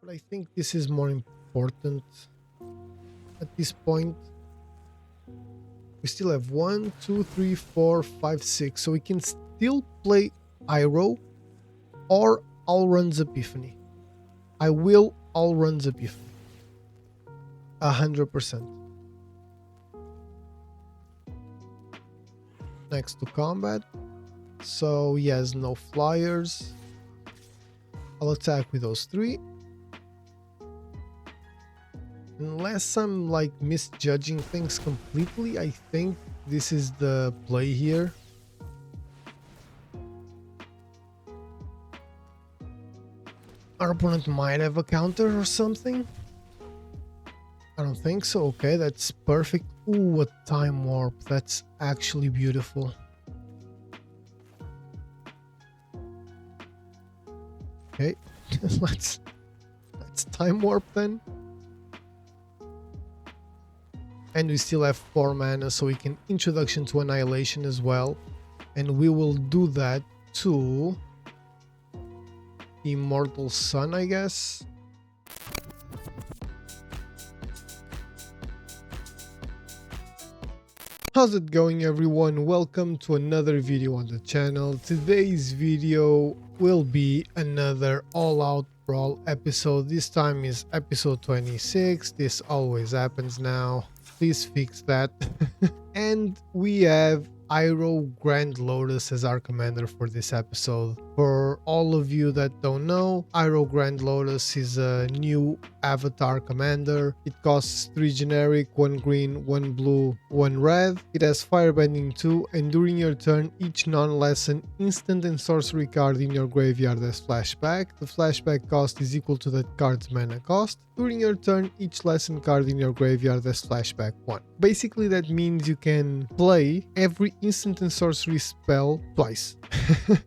but I think this is more important at this point. We still have 1, 2, 3, 4, 5, 6, so we can still play Iroh or Alrund's Epiphany. I will Alrund's Epiphany 100%. Next to combat, so he has no flyers. I'll attack with those 3. Unless I'm like misjudging things completely, I think this is the play here. Our opponent might have a counter or something. I don't think so. Okay, that's perfect. Ooh, a time warp. That's actually beautiful. Okay, let's time warp then. And we still have 4 mana, so we can Introduction to Annihilation as well. And we will do that to Immortal Sun, I guess. How's it going, everyone? Welcome to another video on the channel. Today's video will be another Out Brawl episode. This time is episode 26. This always happens now. Please fix that. And we have Iroh Grand Lotus as our commander for this episode. For all of you that don't know, Iroh Grand Lotus is a new avatar commander. It costs 3 generic, 1 green, 1 blue, 1 red. It has firebending 2, and during your turn, each non-lesson instant and sorcery card in your graveyard has flashback. The flashback cost is equal to that card's mana cost. During your turn, each lesson card in your graveyard has flashback 1. Basically, that means you can play every instant and sorcery spell twice.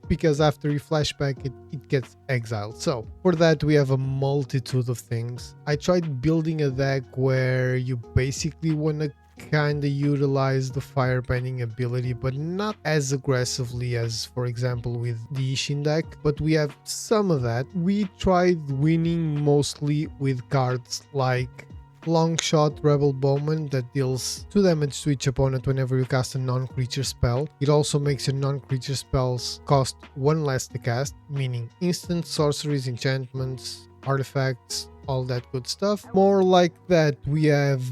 Because after you flashback it gets exiled. So for that we have a multitude of things. I tried building a deck where you basically want to kind of utilize the firebending ability, but not as aggressively as, for example, with the Ishin deck, but we have some of that. We tried winning mostly with cards like Longshot Rebel Bowman that deals 2 damage to each opponent whenever you cast a non-creature spell. It also makes your non-creature spells cost 1 less to cast, meaning instant, sorceries, enchantments, artifacts, all that good stuff. More like that, we have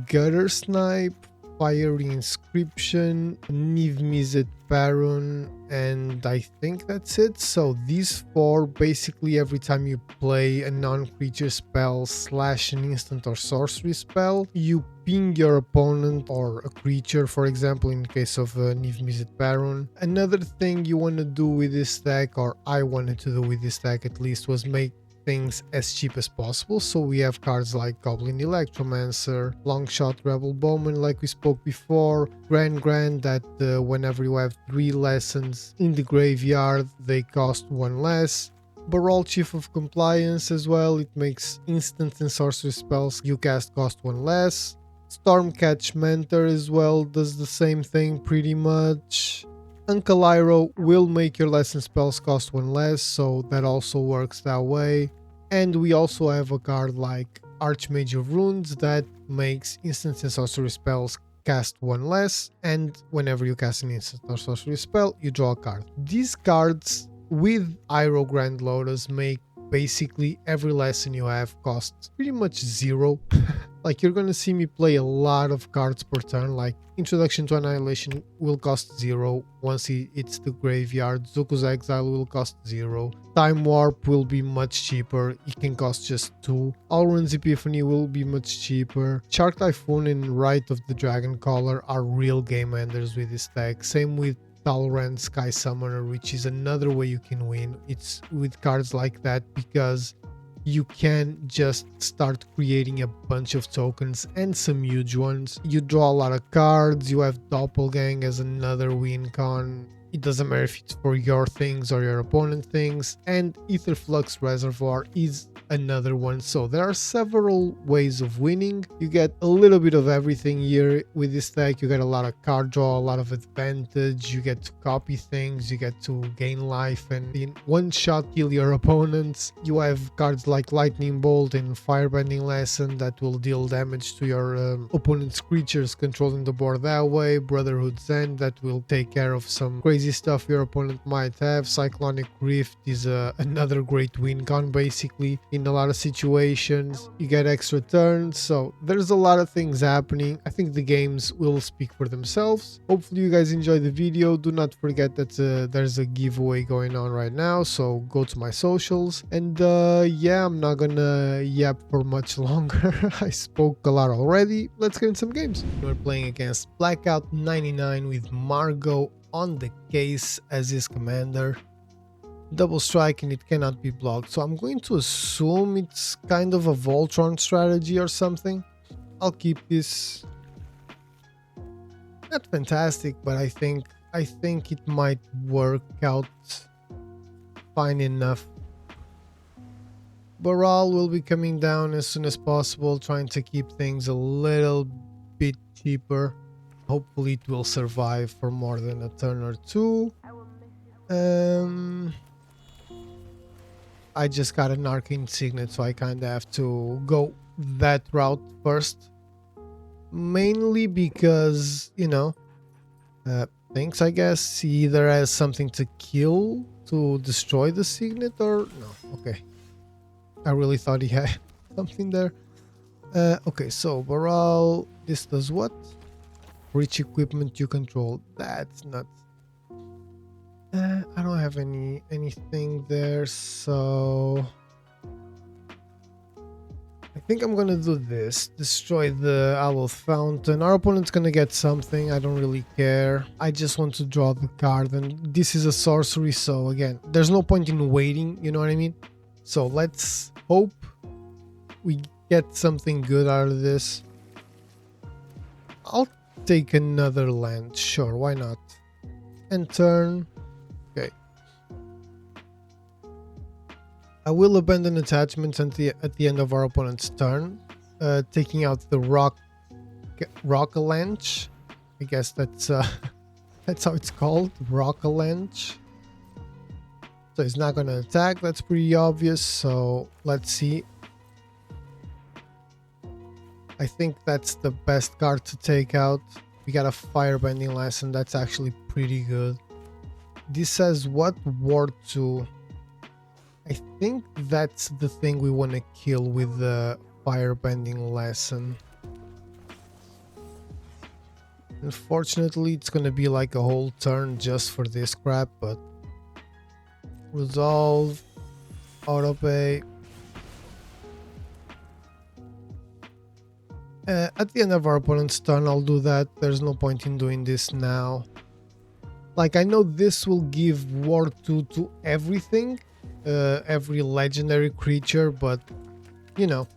Gutter Snipe, Fiery Inscription, Niv Mizzet Baron, and I think that's it. So these 4, basically every time you play a non-creature spell / an instant or sorcery spell, you ping your opponent or a creature, for example in case of Niv Mizzet Baron. Another thing you want to do with this deck, or I wanted to do with this deck at least, was make things as cheap as possible. So we have cards like Goblin Electromancer, Longshot Rebel Bowman like we spoke before, Grand that whenever you have 3 lessons in the graveyard they cost 1 less. Baral Chief of Compliance as well, it makes instant and sorcery spells you cast cost 1 less. Stormcatch Mentor as well does the same thing pretty much. Uncle Iroh will make your lesson spells cost 1 less, so that also works that way. And we also have a card like Archmage of Runes that makes instant and sorcery spells cast 1 less, and whenever you cast an instant or sorcery spell, you draw a card. These cards with Iroh Grand Lotus make basically every lesson you have costs pretty much 0. Like, you're gonna see me play a lot of cards per turn, like Introduction to Annihilation will cost 0 once it hits the graveyard, Zuko's Exile will cost 0, Time Warp will be much cheaper, it can cost just 2, Alrund's Epiphany will be much cheaper, Shark Typhoon and Rite of the Dragon Caller are real game enders with this deck, same with Talrand Sky Summoner, which is another way you can win. It's with cards like that because you can just start creating a bunch of tokens and some huge ones. You draw a lot of cards, you have Doppelgang as another win con. It doesn't matter if it's for your things or your opponent things, and Ether Flux Reservoir is another one. So there are several ways of winning. You get a little bit of everything here with this deck. You get a lot of card draw, a lot of advantage, you get to copy things, you get to gain life and in one shot kill your opponents. You have cards like Lightning Bolt and Firebending Lesson that will deal damage to your opponent's creatures controlling the board that way. Brotherhood's End that will take care of some crazy stuff your opponent might have. Cyclonic Rift is another great win con basically in a lot of situations. You get extra turns, so there's a lot of things happening. I think the games will speak for themselves. Hopefully you guys enjoyed the video. Do not forget that there's a giveaway going on right now, so go to my socials. And yeah, I'm not gonna yap for much longer. I spoke a lot already. Let's get in some games. We're playing against Blackout 99 with Margot on the case as his commander. Double strike and it cannot be blocked, so I'm going to assume it's kind of a Voltron strategy or something. I'll keep this. Not fantastic, but I think it might work out fine enough. Baral will be coming down as soon as possible, trying to keep things a little bit cheaper. Hopefully it will survive for more than a turn or two. I just got an Arcane Signet, so I kind of have to go that route first. Mainly because, you know, thanks, I guess. He either has something to kill to destroy the Signet or... No, okay. I really thought he had something there. Okay, so Baral, this does what? Reach equipment you control. That's nuts. I don't have anything there, so I think I'm gonna do this. Destroy the Owl Fountain. Our opponent's gonna get something. I don't really care. I just want to draw the card, and this is a sorcery, so again, there's no point in waiting, you know what I mean? So let's hope we get something good out of this. I'll take another land, sure, why not? And turn. Okay. I will abandon attachments at the end of our opponent's turn, taking out the Rock-a-Lanch. I guess that's that's how it's called, Rock-a-Lanch. So he's not gonna attack, that's pretty obvious, so let's see. I think that's the best card to take out. We got a Firebending Lesson, that's actually pretty good. This says what? Ward 2. I think that's the thing we want to kill with the Firebending Lesson. Unfortunately, it's gonna be like a whole turn just for this crap, but... Resolve. Autopay. At the end of our opponent's turn, I'll do that. There's no point in doing this now. Like, I know this will give Ward 2 to everything, every legendary creature, but, you know,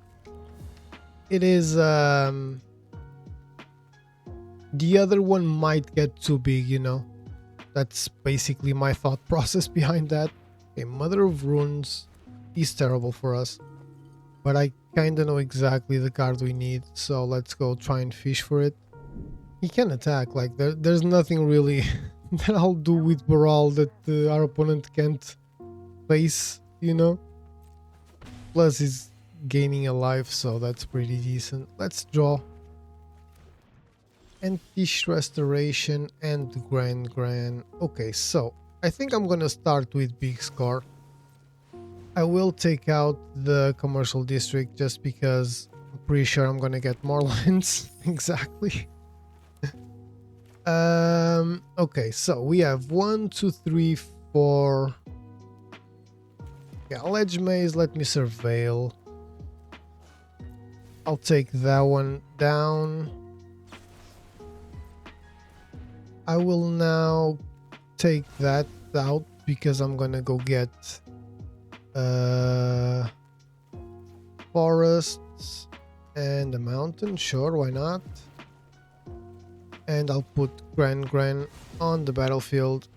it is, the other one might get too big, you know. That's basically my thought process behind that. Okay, Mother of Runes is terrible for us, but I kind of know exactly the card we need, so let's go try and fish for it. He can attack, like, there's nothing really that I'll do with Baral that our opponent can't face, you know. Plus he's gaining a life, so that's pretty decent. Let's draw. And Fish Restoration and Grand. Okay, so I think I'm gonna start with big score. I will take out the commercial district just because I'm pretty sure I'm gonna get more lands. Exactly. Okay, so we have 1, 2, 3, 4. Yeah, Ledge Maze, let me surveil. I'll take that one down. I will now take that out because I'm gonna go get forests and a mountain. Sure, why not? And I'll put Grand on the battlefield.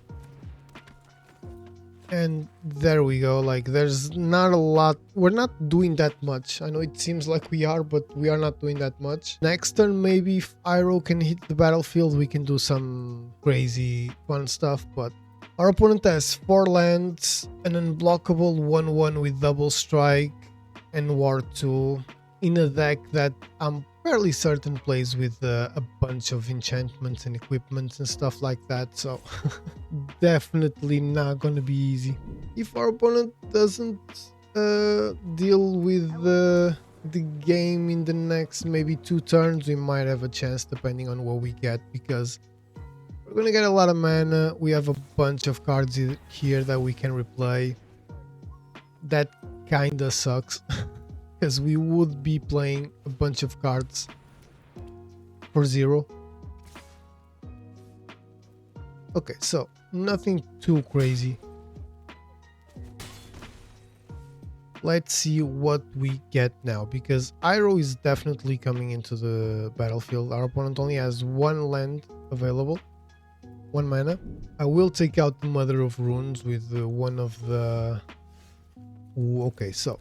And there we go. Like, there's not a lot. We're not doing that much. I know it seems like we are, but we are not doing that much. Next turn, maybe if Iroh can hit the battlefield, we can do some crazy fun stuff. But our opponent has 4 lands, an unblockable 1/1 with double strike, and War 2 in a deck that I'm fairly certain plays with a bunch of enchantments and equipments and stuff like that, so definitely not gonna be easy. If our opponent doesn't deal with the game in the next maybe 2 turns, we might have a chance depending on what we get, because we're gonna get a lot of mana. We have a bunch of cards here that we can replay. That kinda sucks. Because we would be playing a bunch of cards for 0. Okay, so nothing too crazy. Let's see what we get now, because Iroh is definitely coming into the battlefield. Our opponent only has 1 land available, 1 mana. I will take out the Mother of Runes with one of the... Ooh, okay, so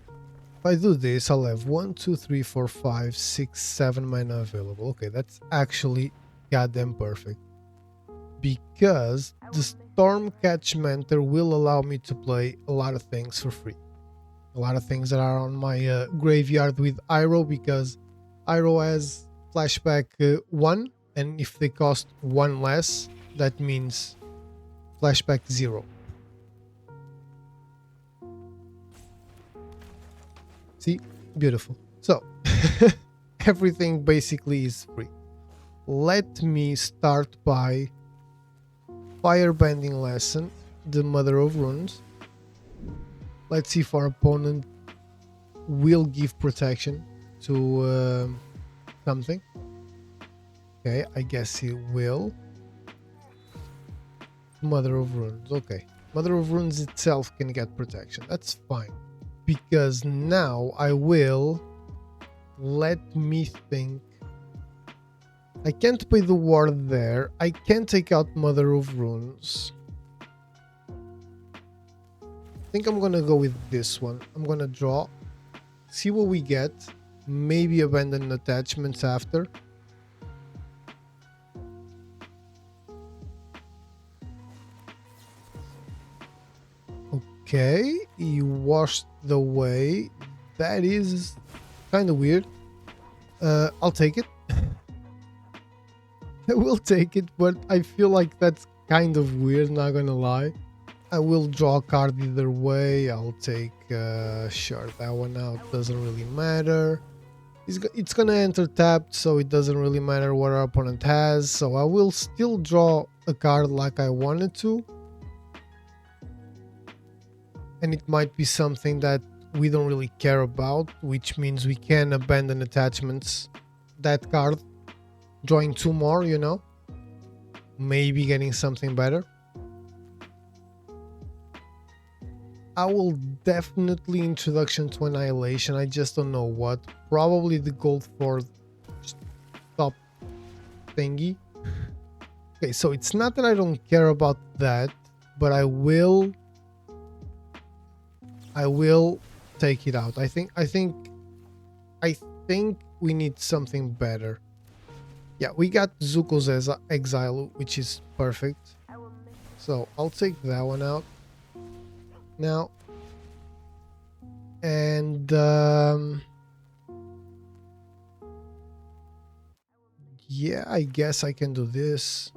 if I do this, I'll have 1, 2, 3, 4, 5, 6, 7 mana available. Okay, that's actually goddamn perfect, because the Stormcatch Mentor will allow me to play a lot of things for free. A lot of things that are on my graveyard with Iroh, because Iroh has flashback 1, and if they cost 1 less, that means flashback 0. See? Beautiful. So, everything basically is free. Let me start by Firebending Lesson, the Mother of Runes. Let's see if our opponent will give protection to something. Okay, I guess he will. Mother of Runes, okay. Mother of Runes itself can get protection. That's fine. Because now I will... Let me think. I can't pay the ward there. I can take out Mother of Runes. I think I'm gonna go with this one. I'm gonna draw. See what we get. Maybe abandon attachments after. Okay, he washed away. That is kind of weird. I'll take it. I will take it, but I feel like that's kind of weird, not gonna lie. I will draw a card either way. I'll take, sure, that one out, doesn't really matter. It's gonna enter tapped, so it doesn't really matter what our opponent has. So I will still draw a card like I wanted to. And it might be something that we don't really care about, which means we can abandon attachments. That card, drawing 2 more, you know, maybe getting something better. I will definitely Introduction to Annihilation. I just don't know what. Probably the gold for stop thingy. Okay, so it's not that I don't care about that, but I will take it out. I think we need something better. Yeah, we got Zuko's Exile, which is perfect. So I'll take that one out now. And yeah, I guess I can do this.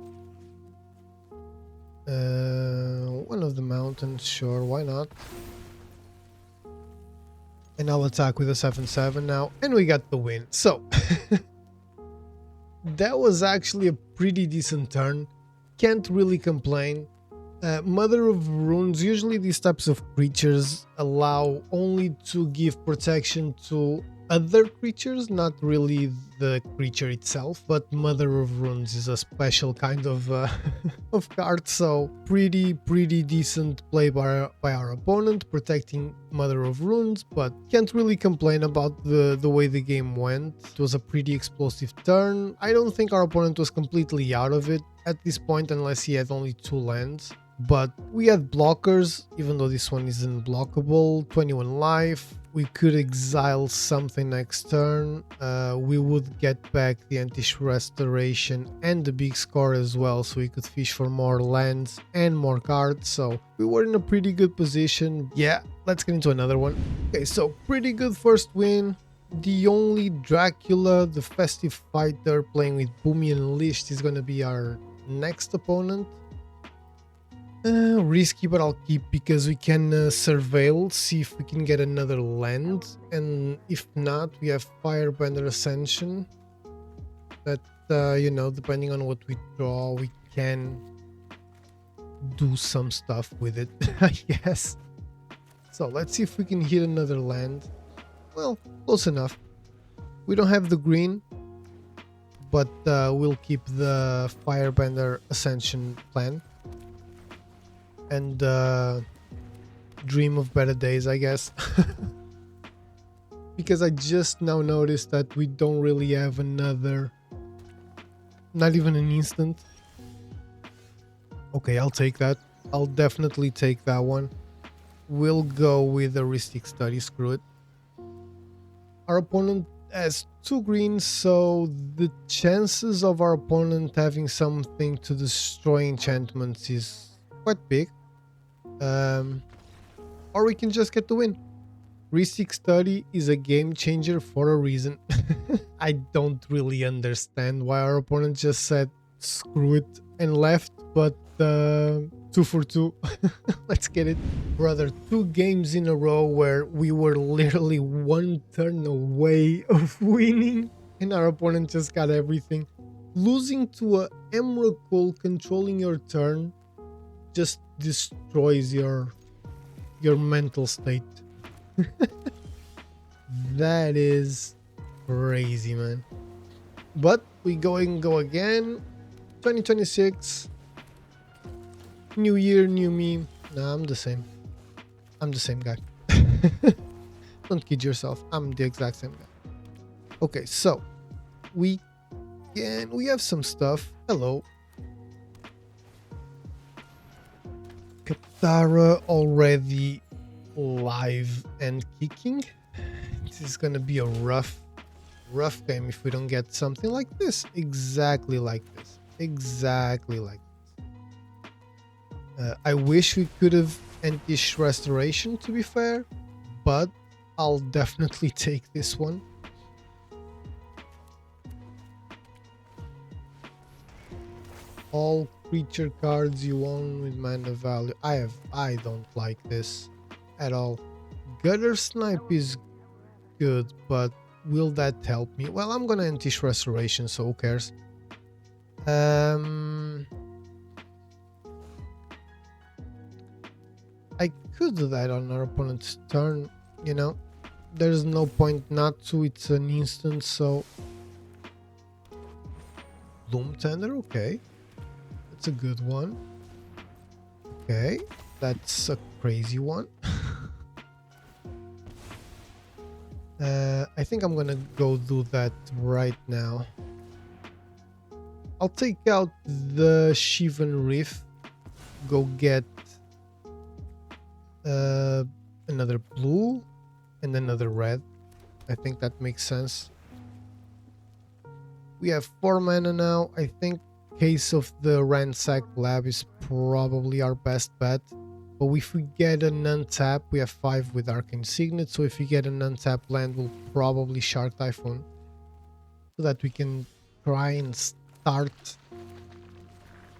One of the mountains, sure, why not? And I'll attack with a 7/7 now, and we got the win. So that was actually a pretty decent turn. Can't really complain. Mother of Runes, usually these types of creatures allow only to give protection to other creatures, not really the creature itself, but Mother of Runes is a special kind of of card, so pretty decent play by our opponent, protecting Mother of Runes, but can't really complain about the way the game went. It was a pretty explosive turn. I don't think our opponent was completely out of it at this point unless he had only 2 lands. But we had blockers, even though this one isn't blockable. 21 life. We could exile something next turn. We would get back the Antish Restoration and the big score as well, so we could fish for more lands and more cards. So we were in a pretty good position. Yeah, let's get into another one. Okay, so pretty good first win. The only Dracula, the Festive Fighter, playing with Boomy Unleashed is going to be our next opponent. Risky, but I'll keep because we can surveil, see if we can get another land, and if not, we have Firebender Ascension that, you know, depending on what we draw, we can do some stuff with it, I guess. So let's see if we can hit another land. Well, close enough. We don't have the green, but we'll keep the Firebender Ascension plan and dream of better days, I guess. Because I just now noticed that we don't really have another, not even an instant. Okay, I'll take that. I'll definitely take that one. We'll go with a Heuristic Study, screw it. Our opponent has 2 greens, so the chances of our opponent having something to destroy enchantments is quite big. Or we can just get the win. Heuristic Study is a game changer for a reason. I don't really understand why our opponent just said screw it and left, but 2 for 2. Let's get it. Brother, 2 games in a row where we were literally 1 turn away of winning and our opponent just got everything. Losing to a Emrakul controlling your turn just destroys your mental state. That is crazy, man. But we go again. 2026, new year, new me. Nah, I'm the same guy. Don't kid yourself, I'm the exact same guy. Okay, so we have some stuff. Hello. Katara already live and kicking. This is gonna be a rough game if we don't get something like this. Exactly like this. I wish we could have Antish Restoration, to be fair, but I'll definitely take this one. All creature cards you own with mana value. I don't like this at all. Gutter Snipe is good, but will that help me? Well, I'm gonna Antish Restoration, so who cares? I could do that on our opponent's turn, you know. There's no point not to, it's an instant, so Doom Tender, okay. That's a good one. Okay, that's a crazy one. I think I'm gonna go do that right now. I'll take out the Shivan Reef, go get another blue and another red. I think that makes sense. We have 4 mana now. I think Case of the Ransack Lab is probably our best bet. But if we get an untap, we have 5 with Arcane Signet, so if we get an untap land, we'll probably Shark Typhoon, so that we can try and start.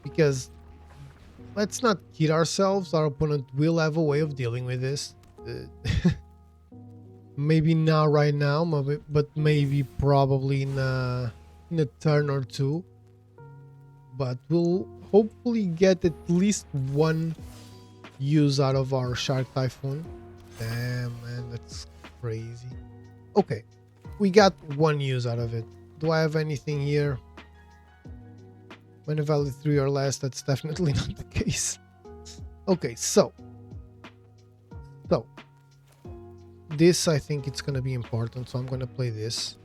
Because let's not kid ourselves, our opponent will have a way of dealing with this. Maybe not right now, but maybe probably in a turn or 2. But we'll hopefully get at least 1 use out of our Shark Typhoon. Damn, man, that's crazy. Okay, we got one use out of it. Do I have anything here? When a value 3 or less, that's definitely not the case. Okay, so this, I think it's gonna be important, so I'm gonna play this.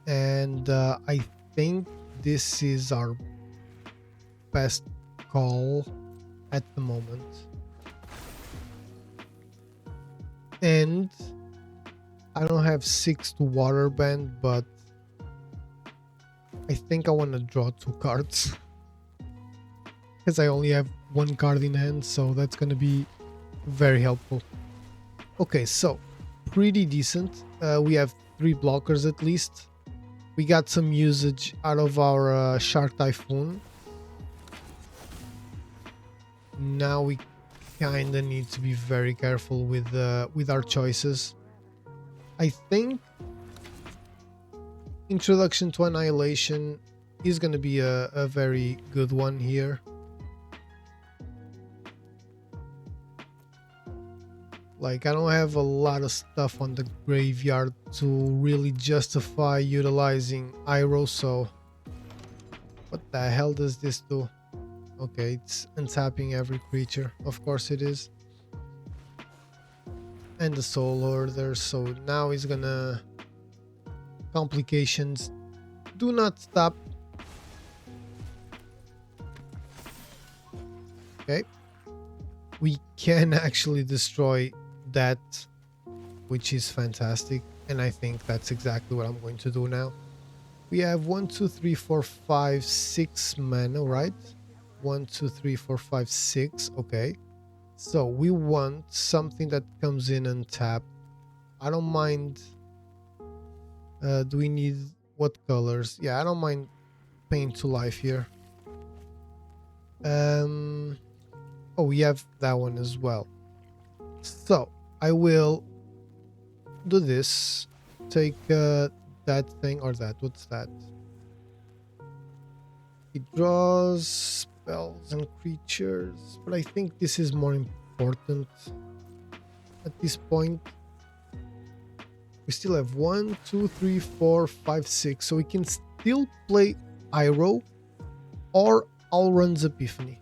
And I think this is our best call at the moment. And I don't have 6 to water band, but I think I want to draw 2 cards. Because I only have 1 card in hand, so that's going to be very helpful. Okay, so pretty decent. We have 3 blockers at least. We got some usage out of our Shark Typhoon. Now we kinda need to be very careful with our choices. I think Introduction to Annihilation is gonna be a very good one here. Like, I don't have a lot of stuff on the graveyard to really justify utilizing Iroh, so what the hell does this do? Okay, it's untapping every creature. Of course it is. And the Soul Order, so now he's gonna... Complications. Do not stop. Okay. We can actually destroy that, which is fantastic. And I think that's exactly what I'm going to do now. We have 1, 2, 3, 4, 5, 6 mana, right? 1, 2, 3, 4, 5, 6. Okay. So we want something that comes in and tap. I don't mind. Do we need what colors? Yeah, I don't mind paying to life here. Oh, we have that one as well. So I will do this. Take that thing or that. What's that? It draws spells and creatures, but I think this is more important at this point. We still have 1, 2, 3, 4, 5, 6, so we can still play Iroh or Alrund's Epiphany.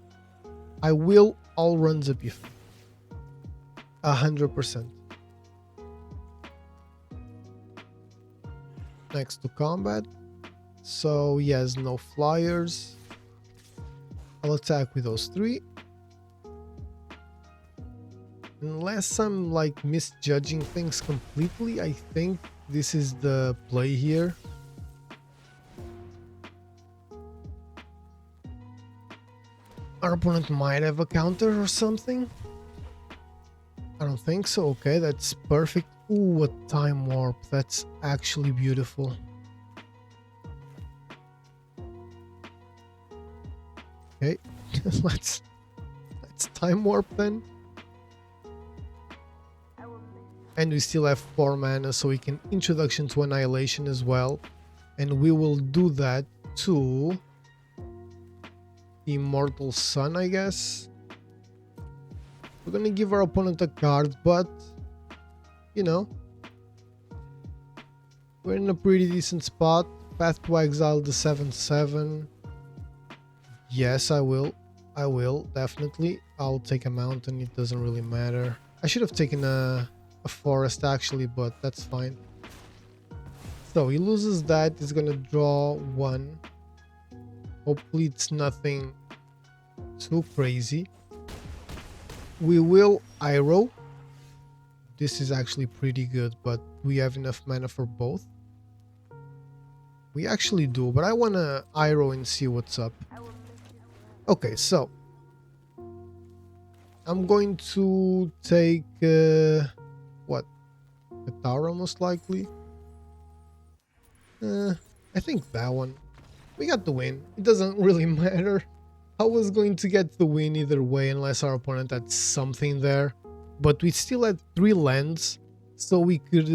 I will Alrund's Epiphany 100%. Next to combat, so he has no flyers. I'll attack with those 3. Unless I'm like misjudging things completely, I think this is the play here. Our opponent might have a counter or something. I don't think so. Okay, that's perfect. Ooh, a time warp. That's actually beautiful. Okay, let's time warp then. And we still have 4 mana, so we can Introduction to Annihilation as well. And we will do that to Immortal Sun, I guess. We're gonna give our opponent a card, but you know, we're in a pretty decent spot. Path to Exile the 7/7. Yes, I will, definitely. I'll take a mountain, it doesn't really matter. I should have taken a forest actually, but that's fine. So he loses that, he's gonna draw 1. Hopefully it's nothing too crazy. We will Iroh. This is actually pretty good, but we have enough mana for both. We actually do, but I wanna Iroh and see what's up. Okay, so I'm going to take what? Katara most likely. I think that one. We got the win. It doesn't really matter. I was going to get the win either way unless our opponent had something there. But we still had 3 lands so we could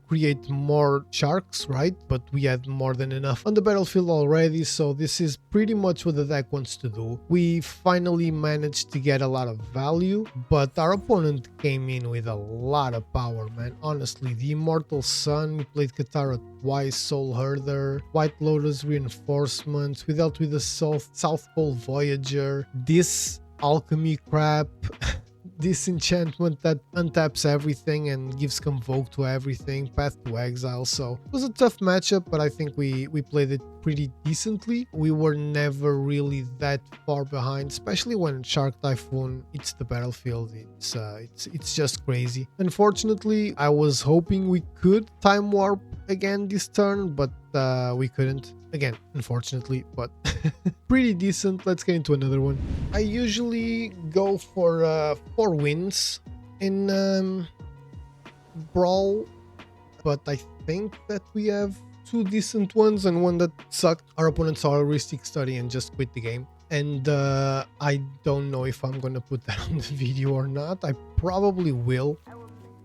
create more sharks, right? But we had more than enough on the battlefield already, so this is pretty much what the deck wants to do. We finally managed to get a lot of value, but our opponent came in with a lot of power, man. Honestly, the Immortal Sun, we played Katara twice, Soul Herder, White Lotus reinforcements, we dealt with the South Pole Voyager, this alchemy crap. This enchantment that untaps everything and gives Convoke to everything, Path to Exile. So it was a tough matchup, but I think we played it pretty decently. We were never really that far behind, especially when Shark Typhoon hits the battlefield. It's just crazy. Unfortunately, I was hoping we could time warp again this turn, but we couldn't. Again, unfortunately, but pretty decent. Let's get into another one. I usually go for 4 wins in Brawl, but I think that we have 2 decent ones and one that sucked. Our opponent saw a heuristic study and just quit the game. And I don't know if I'm gonna put that on the video or not. I probably will.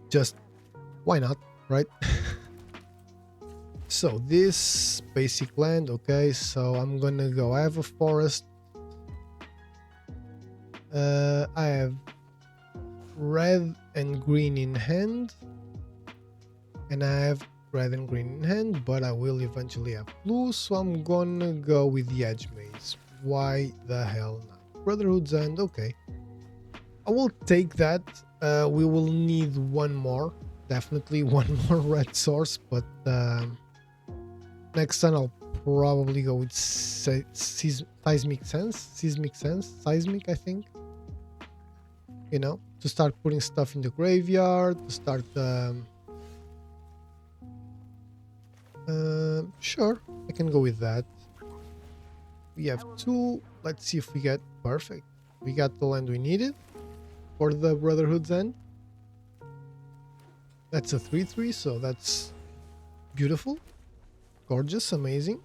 Just why not, right? So this basic land, okay, so I'm gonna go. I have a forest. I have red and green in hand, and I have red and green in hand, but I will eventually have blue, so I'm gonna go with the edge maze. Why the hell not? Brotherhood's End, okay. I will take that. We will need one more, definitely one more red source, but next time I'll probably go with seismic I think, you know, to start putting stuff in the graveyard, to start sure, I can go with that. We have 2. Let's see if we get perfect. We got the land we needed for the Brotherhood's End. That's a 3/3, so that's beautiful. Gorgeous, amazing.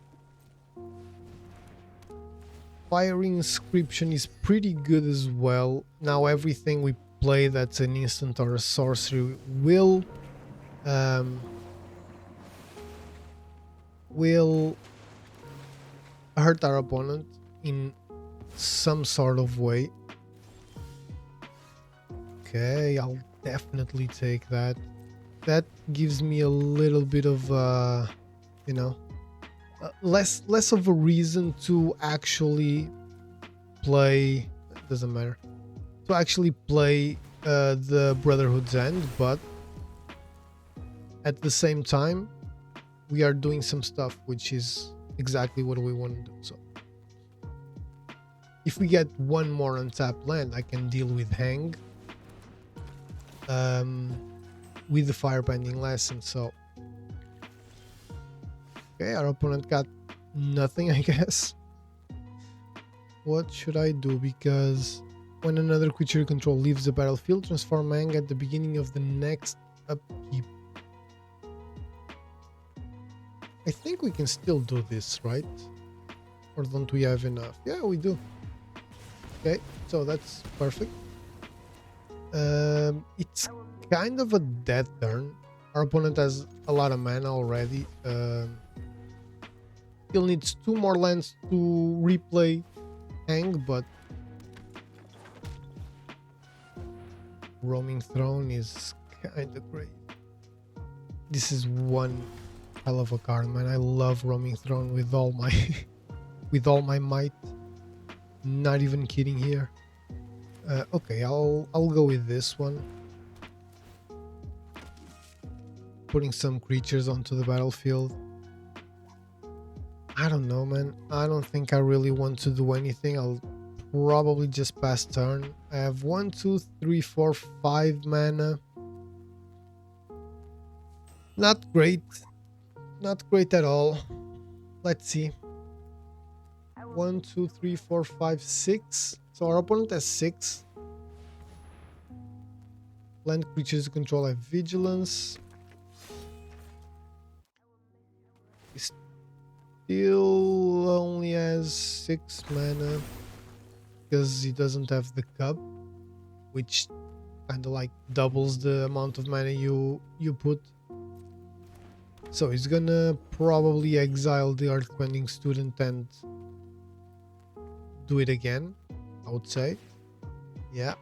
Fire Inscription is pretty good as well. Now everything we play that's an instant or a sorcery will hurt our opponent in some sort of way. Okay, I'll definitely take that. That gives me a little bit of you know, less of a reason to actually play. It doesn't matter, to actually play the Brotherhood's End, but at the same time we are doing some stuff which is exactly what we want to do. So if we get one more untapped land, I can deal with Hang with the Firebending Lesson. So okay, our opponent got nothing, I guess. What should I do? Because when another creature you control leaves the battlefield, transform Hang at the beginning of the next upkeep. I think we can still do this, right? Or don't we have enough? Yeah, we do. Okay, so that's perfect. It's kind of a dead turn. Our opponent has a lot of mana already. Still needs 2 more lands to replay Hang, but Roaming Throne is kind of great. This is one hell of a card, man. I love Roaming Throne with all my with all my might. Not even kidding here. Okay, I'll go with this one. Putting some creatures onto the battlefield. I don't know, man. I don't think I really want to do anything. I'll probably just pass turn. I have 1, 2, 3, 4, 5 mana. Not great. Not great at all. Let's see. 1, 2, 3, 4, 5, 6. So our opponent has 6. Land creatures to control have Vigilance. He still only has 6 mana because he doesn't have the cup, which kind of like doubles the amount of mana you put. So he's gonna probably exile the Earthbending Student and do it again, I would say. Yeah.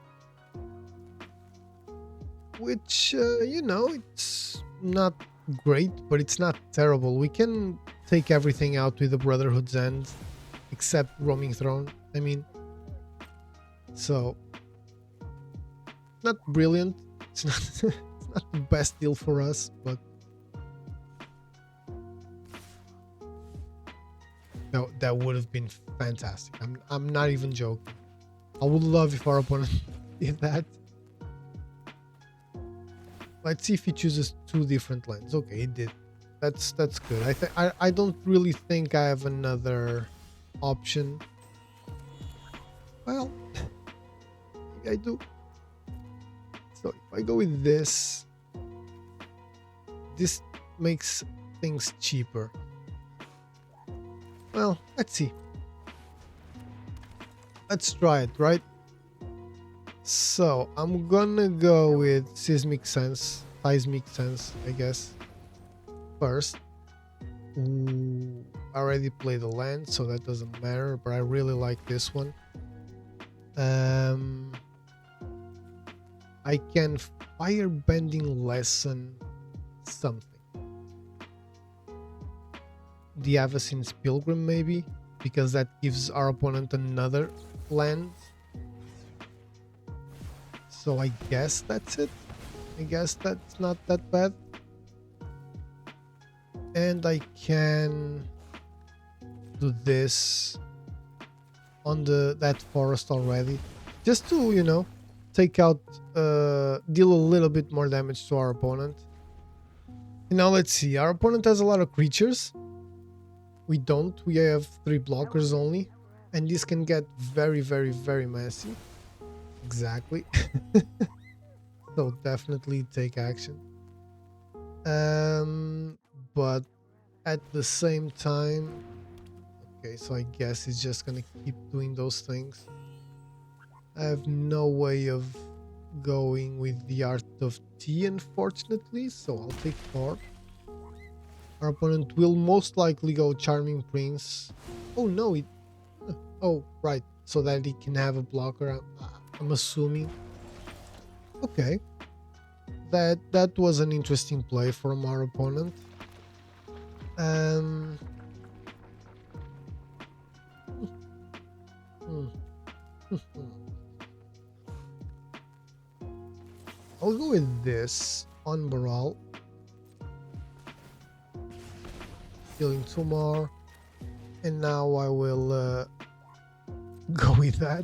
Which, you know, it's not great, but it's not terrible. We can take everything out with the Brotherhood's End, except Roaming Throne, I mean. So, not brilliant. It's not, it's not the best deal for us, but no, that would have been fantastic. I'm not even joking. I would love if our opponent did that. Let's see if he chooses 2 different lands. Okay, he did. That's good. I don't really think I have another option. Well, maybe I do. So if I go with this makes things cheaper. Well, let's see. Let's try it, right? So I'm gonna go with seismic sense, I guess. First. Ooh, I already played the land, so that doesn't matter, but I really like this one. I can firebending lesson something. The Avacyn's Pilgrim, maybe, because that gives our opponent another land. So I guess that's it. I guess that's not that bad. And I can do this on that forest already, just to, you know, take out, deal a little bit more damage to our opponent. And now let's see. Our opponent has a lot of creatures. We don't. We have 3 blockers only, and this can get very, very, very messy. Exactly. So definitely take action. But at the same time, okay, so I guess it's just gonna keep doing those things. I have no way of going with the Art of Tea, unfortunately, so I'll take 4. Our opponent will most likely go Charming Prince. Oh no, oh right, so that he can have a blocker, I'm assuming. Okay, that was an interesting play from our opponent. I'll go with this on Baral, killing TEMUR, and now I will go with that.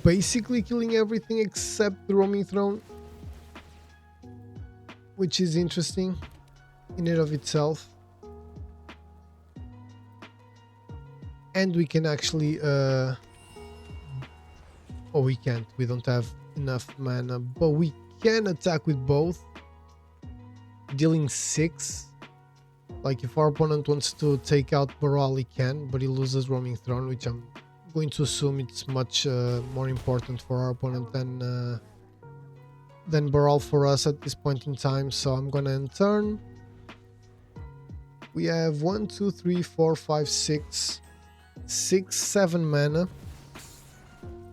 Basically killing everything except the Roaming Throne, which is interesting in and of itself. And we can actually oh, we can't, we don't have enough mana, but we can attack with both, dealing 6. Like if our opponent wants to take out Baral, he can, but he loses Roaming Throne, which I'm going to assume it's much more important for our opponent than Baral for us at this point in time. So I'm gonna end turn. We have 1, 2, 3, 4, 5, 6, 7 mana.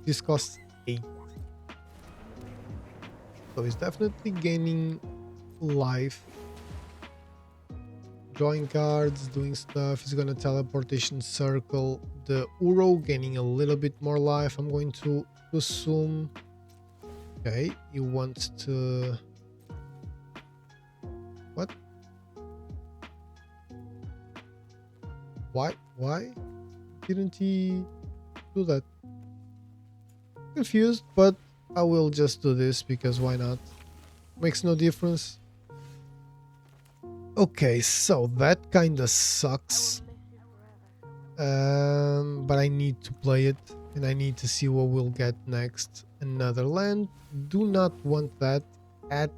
This costs 8. So he's definitely gaining life. Drawing cards, doing stuff. He's gonna teleportation circle the Iroh, gaining a little bit more life. I'm going to assume. Okay, he wants to. What? Why didn't he do that? Confused, but I will just do this because why not? Makes no difference. Okay, so that kinda sucks. But I need to play it and I need to see what we'll get next. Another land. Do not want that at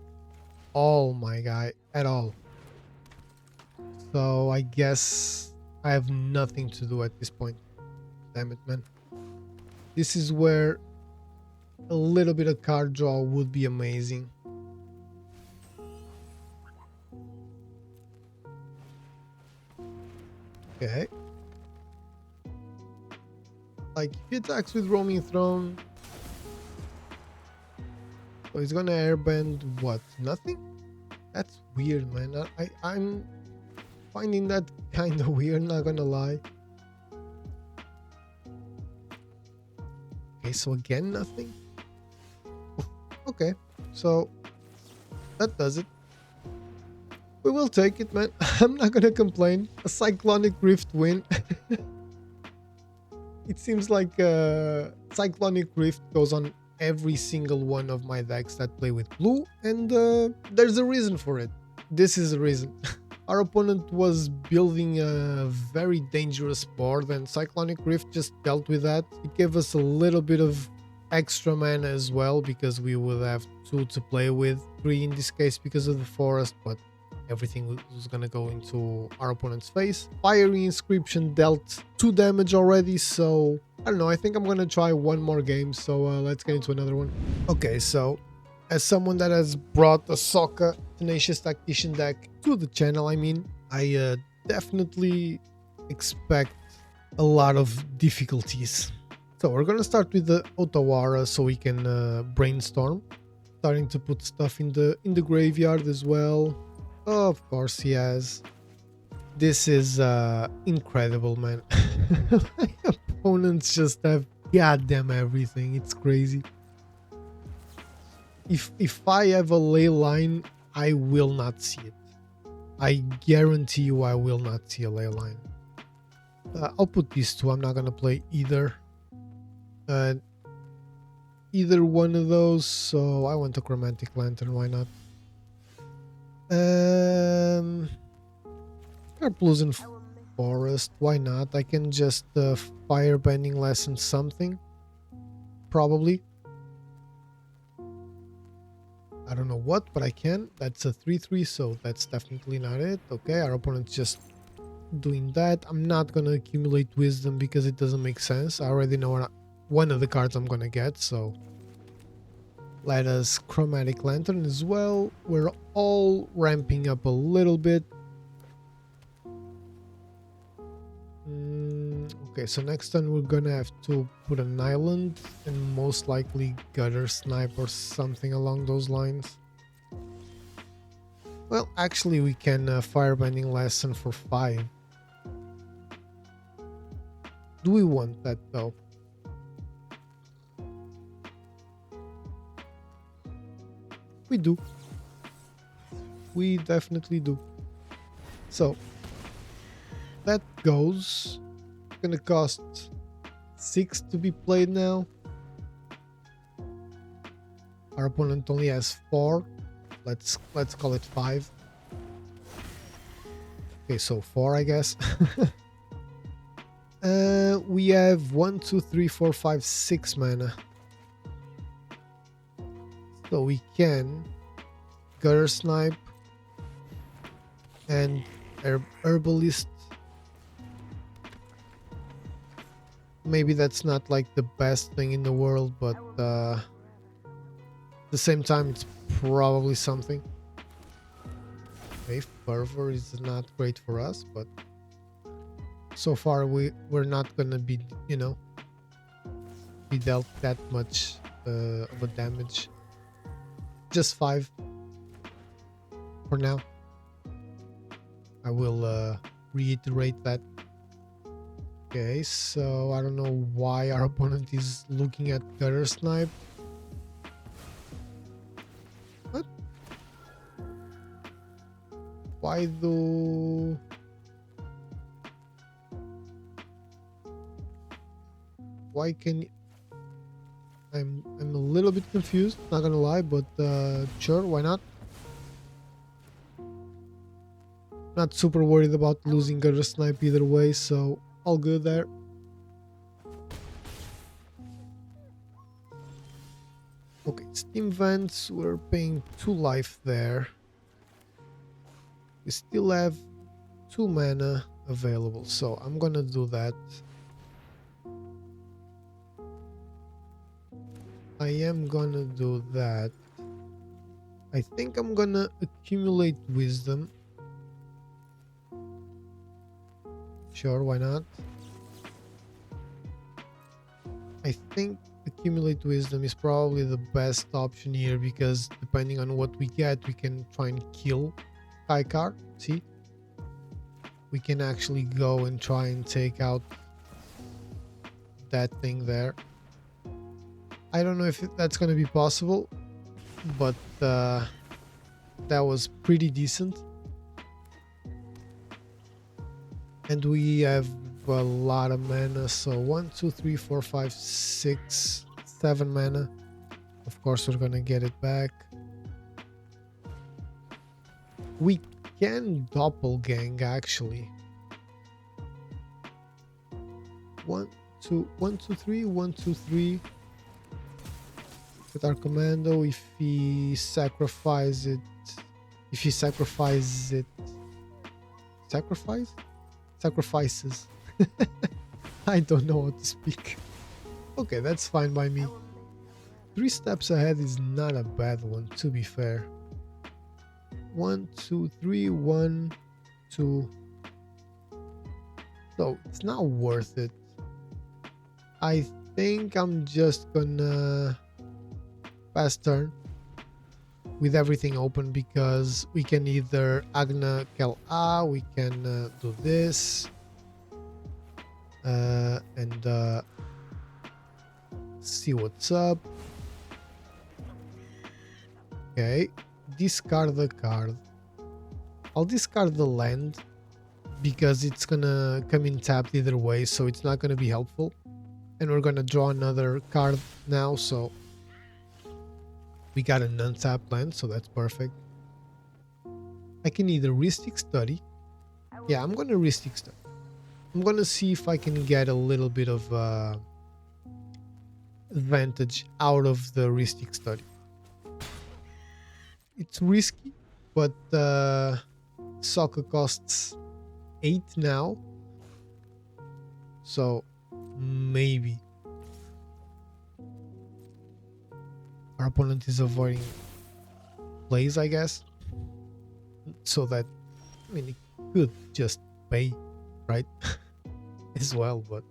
all, my guy, at all. So I guess I have nothing to do at this point. Damn it, man. This is where A little bit of card draw would be amazing. Okay. Like, if he attacks with Roaming Throne, so he's gonna airbend what? Nothing? That's weird, man. I'm finding that kind of weird, not gonna lie. Okay, so again, nothing? Okay, so that does it. We will take it, man. I'm not gonna complain. A Cyclonic Rift win. It seems like Cyclonic Rift goes on every single one of my decks that play with blue, and there's a reason for it. This is the reason. Our opponent was building a very dangerous board, and Cyclonic Rift just dealt with that. It gave us a little bit of extra mana as well, because we would have 2 to play with, 3 in this case because of the forest, but everything was gonna go into our opponent's face. Fiery Inscription dealt 2 damage already, so I don't know, I think I'm gonna try one more game, so let's get into another one. Okay, so as someone that has brought a Sokka Tenacious Tactician deck to the channel, I definitely expect a lot of difficulties. So we're gonna start with the Otawara so we can brainstorm. Starting to put stuff in the graveyard as well. Oh, of course he has. This is incredible, man. My opponents just have goddamn everything. It's crazy. If I have a ley line, I will not see it. I guarantee you I will not see a ley line. I'll put these 2. I'm not gonna play either one of those, so I want a Chromatic Lantern. Why not? Carplusen Forest, why not? I can just Firebending Lesson something, probably. I don't know what, but I can. That's a 3/3, so that's definitely not it. Okay, our opponent's just doing that. I'm not gonna accumulate Wisdom because it doesn't make sense. I already know one of the cards I'm gonna get, so let us Chromatic Lantern as well. We're all ramping up a little bit. Okay, so next turn we're gonna have to put an island and most likely Gutter Snipe or something along those lines. Well, actually we can Firebending Lesson for 5. Do we want that though? We do. We definitely do. So that goes. Gonna cost 6 to be played now. Our opponent only has 4. Let's call it 5. Okay, so 4, I guess. We have 1, 2, 3, 4, 5, 6 mana. So we can Gutter Snipe and Herbalist. Maybe that's not like the best thing in the world, but at the same time it's probably something. Okay, Fervor is not great for us, but so far we're not gonna be, be dealt that much of a damage. Just 5 for now. I will reiterate that. Okay, so I don't know why our opponent is looking at Gutter Snipe. What? Why do... Why can... I'm a little bit confused, not gonna lie, but sure, why not? Not super worried about losing Gutter Snipe either way, so all good there. Okay, Steam Vents, we're paying 2 life there. We still have 2 mana available, so I'm gonna do that. I am gonna do that. I think I'm gonna accumulate wisdom. Sure, why not? I think accumulate wisdom is probably the best option here, because depending on what we get, we can try and kill Kaikar. See? We can actually go and try and take out that thing there. I don't know if that's going to be possible, but that was pretty decent. And we have a lot of mana, so 1 2 3 4 5 6 7 mana. Of course we're gonna get it back. We can doppelgang actually. 1 2 1 2 3 1 2 3 with our commando. If he sacrifices I don't know how to speak. Okay, that's fine by me. 3 steps ahead is not a bad one, to be fair. 1 2 3 1 2. So it's not worth it. I think I'm just gonna pass turn with everything open, because we can either Agna Kel A, we can do this and see what's up. Okay, discard the card. I'll discard the land because it's gonna come in tapped either way, so it's not gonna be helpful. And we're gonna draw another card now, so we got an untapped land, so that's perfect. I can either Ristic Study. Yeah, I'm gonna Ristic Study. I'm gonna see if I can get a little bit of advantage out of the Ristic Study. It's risky, but Sokka costs 8 now, so maybe. Our opponent is avoiding plays, I guess, so that, I mean, it could just pay, right? As well, but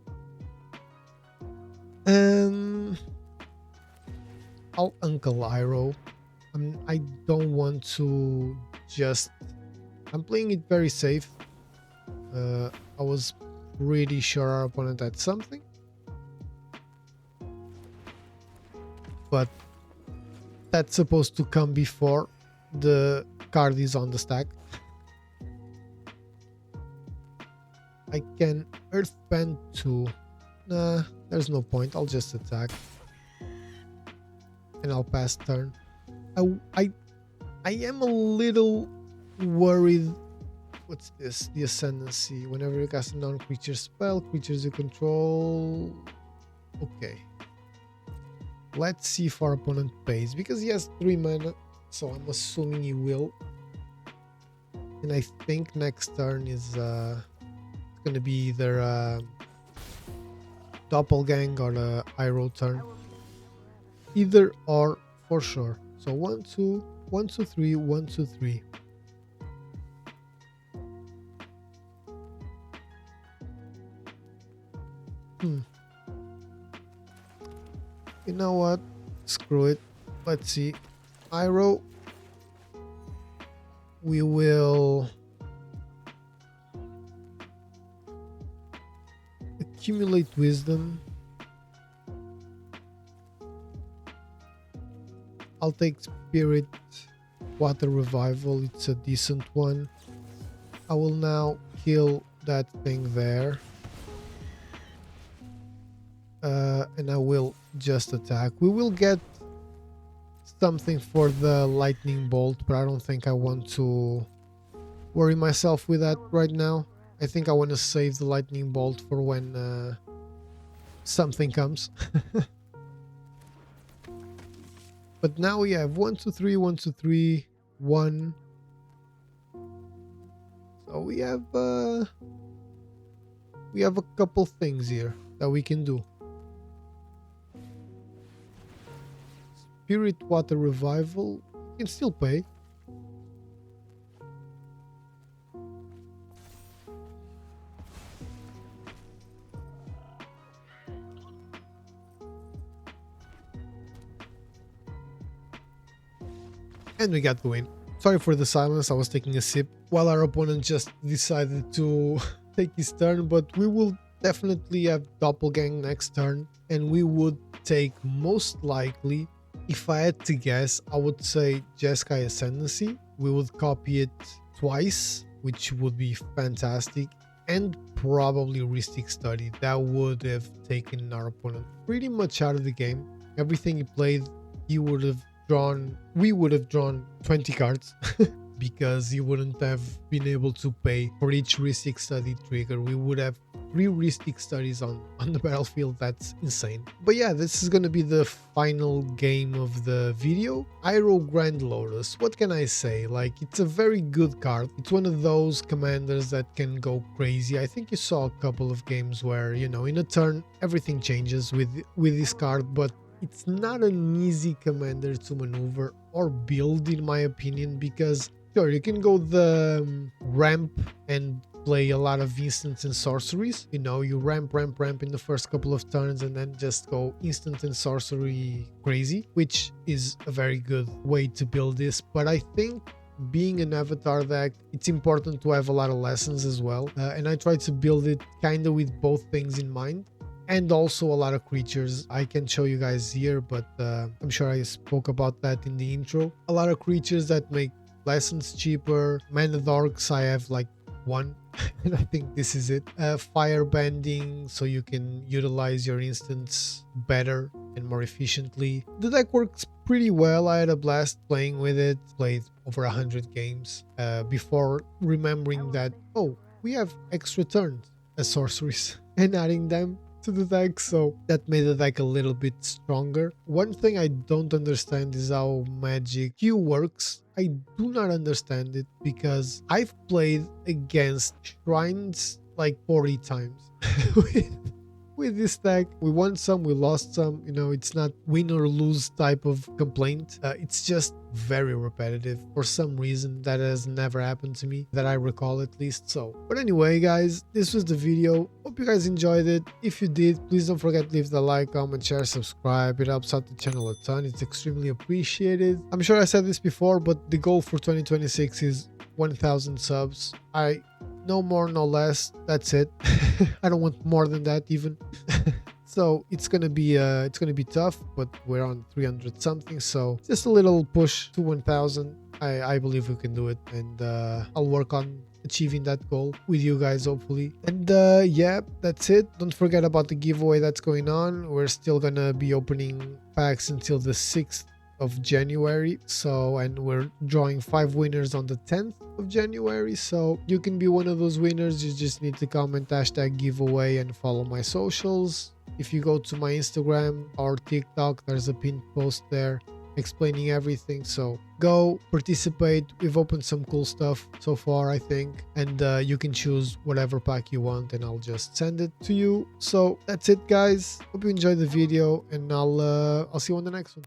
I'll Uncle Iroh. I don't want to just, I'm playing it very safe. I was pretty sure our opponent had something, but that's supposed to come before the card is on the stack. I can Earthbend 2. Nah, there's no point. I'll just attack and I'll pass turn. I am a little worried. What's this? The Ascendancy. Whenever you cast a non-creature spell, creatures you control. Okay. Let's see if our opponent pays, because he has 3 mana, so I'm assuming he will. And I think next turn is gonna be either Doppelgang or Iroh turn. Either or for sure. So 1 2 1 2 3 1 2 3. You know what? Screw it. Let's see. Iroh. We will accumulate wisdom. I'll take Spirit Water Revival. It's a decent one. I will now kill that thing there. And I will just attack. We will get something for the lightning bolt, but I don't think I want to worry myself with that right now. I think I want to save the lightning bolt for when something comes. But now we have 1 2 3 1 2 3 1. So we have a couple things here that we can do. Spirit Water Revival. You can still pay. And we got the win. Sorry for the silence, I was taking a sip while our opponent just decided to take his turn, but we will definitely have Doppelgang next turn, and we would take, most likely, if I had to guess, I would say Jeskai Ascendancy. We would copy it twice, which would be fantastic, and probably Rhystic Study. That would have taken our opponent pretty much out of the game. Everything he played, we would have drawn 20 cards because you wouldn't have been able to pay for each Rhystic Study trigger. We would have 3 Rhystic Studies on the battlefield. That's insane. But yeah, this is gonna be the final game of the video. Iroh Grand Lotus, what can I say? Like, it's a very good card. It's one of those commanders that can go crazy. I think you saw a couple of games where, you know, in a turn everything changes with this card, but it's not an easy commander to maneuver or build, in my opinion, because sure, you can go the ramp and play a lot of instants and sorceries. You know, you ramp in the first couple of turns and then just go instant and sorcery crazy, which is a very good way to build this. But I think being an avatar deck, it's important to have a lot of lessons as well. And I try to build it kind of with both things in mind. And also a lot of creatures. I can show you guys here, but I'm sure I spoke about that in the intro. A lot of creatures that make lessons cheaper. Mana Dorks, I have like 1 and I think this is it. Fire Bending, so you can utilize your instants better and more efficiently. The deck works pretty well. I had a blast playing with it. Played over 100 games before remembering that, oh, we have extra turns as sorceries and adding them to the deck, so that made the deck a little bit stronger. One thing I don't understand is how Magic Q works. I do not understand it because I've played against shrines like 40 times with this deck. We won some, we lost some, you know, it's not win or lose type of complaint. It's just very repetitive. For some reason, that has never happened to me, that I recall at least. So, but anyway, guys, this was the video. Hope you guys enjoyed it. If you did, please don't forget to leave the like, comment, share, subscribe. It helps out the channel a ton. It's extremely appreciated. I'm sure I said this before, but the goal for 2026 is 1,000 subs. No more, no less. That's it. I don't want more than that even. So it's gonna be tough, but we're on 300 something. So just a little push to 1,000. I believe we can do it, and I'll work on achieving that goal with you guys, hopefully. And yeah, that's it. Don't forget about the giveaway that's going on. We're still gonna be opening packs until the 6th of January, so, and we're drawing 5 winners on the 10th of January, so you can be one of those winners. You just need to comment #giveaway and follow my socials. If you go to my Instagram or TikTok, there's a pinned post there explaining everything, so go participate. We've opened some cool stuff so far, I think, and you can choose whatever pack you want and I'll just send it to you. So that's it, guys. Hope you enjoyed the video, and I'll see you on the next one.